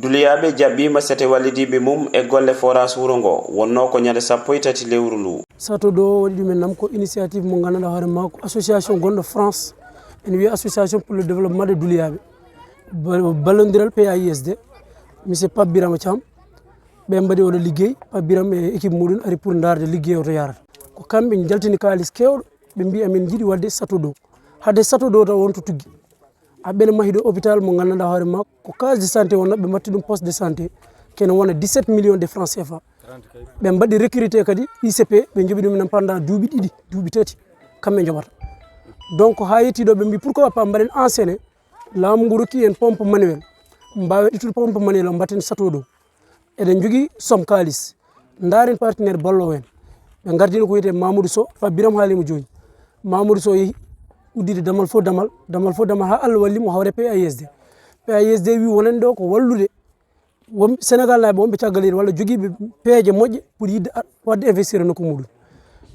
Duloyaaɓe jaɓɓima sete wallidiiɓe mum e golle forage wuro ngo wonno ko ñande 13 lewru ndu. sato ɗo waɗi ɗumen nam ko initiative mo ganduɗa hoore makko association gonɗo France ene wiye association pour le développement de Duloyaaɓe ballodiral PAISD monsieur Pape Birama Thiam ɓe mbaɗi oɗo liggey Pape Birama e équipe muɗum ari pour darde liggey o to yarata ko kamɓe jaltini kalis kewɗo ɓe mbi amin jiiɗi wadde sato ɗo hadde sato ɗo taw wonto tuggi aɓene mahi ɗo hôpital mo ganduɗa hoore makko ko case de santé wonno ɓe mbatti ɗum poste de santé kene wona 17 millions de francs CFA ɓe mbaɗi recruté kadi ICP ɓe jooɓi ɗumen pendant duuɓi ɗiɗi duuɓi tati kamɓe joɓata donc ha yettiɗo ɓe mbi pourquoi pas mbaɗen enseigné laamu ngu rokki en pompe manuel mbawe ɗittude pompe manuel o mbatten sato ɗo eɗen jogui somme kalis daren partenaire ballo en ɓe gardino ko wiyete Mamadou Sow fa Biram haalimo joni Mamadou Sow yeehi uddide damal fo damal ha Allah wallimo hawre PAISD wi wonen ɗo ko wallude won Sénégal naaɓe wonɓe caggal leydi walla joguiɓe peeje moƴƴe pour yidde wadde investir e nokku muɗum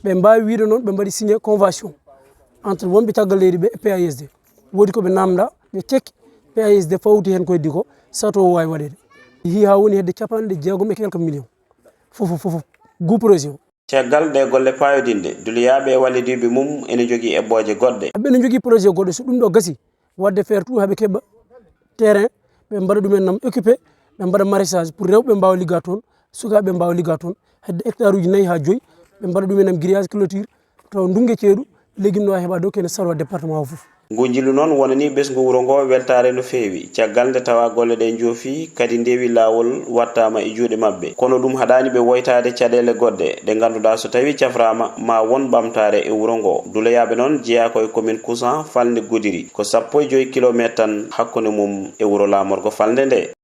ɓe mbawi wiide noon ɓe mbaɗi signé convention entre wonɓe caggal leydi ɓe e PAISD woodi koɓe namda ɓe tekki PAISD fawti hen ko heddi ko sato o wawi waɗede hi ha woni hedde 60 et quelques millions fof gu projet o caggal ɗe golle payodinde Duloyaaɓe e wallidiiɓe mum ene jogui eɓɓoje goɗɗe ɓe jogui projet goɗɗo so ɗum ɗo gasi wadde faire tout haaɓe keɓa terrain ɓe mbaɗa ɗumen nam occupé ɓe mbaɗa maraîchage pour rewɓe mbawa ligga toon sukaɓe mbawa ligga toon hedde hectare uji 4 ha 5 ɓe mbaɗa ɗumen nam grillage clôture to ndungue ceeɗu légume no heeɓa dow kene sarwa département o foof ngu jillu noon wonani ɓesgu wuro ngo weltare no feewi caggal nde tawa golle ɗe joofi kadi ndewi lawol wattama e juuɗe mabɓe kono ɗum haɗani ɓe woytade caɗele goɗɗe ɗe ganduɗa so tawi caframa ma won ɓamtare e wuro ngo. Duloyaaɓe noon jeeya koye commune Kousan falde Goudiry ko 15 kilométre tan hakkude mum e wuro lamorgo falde nde.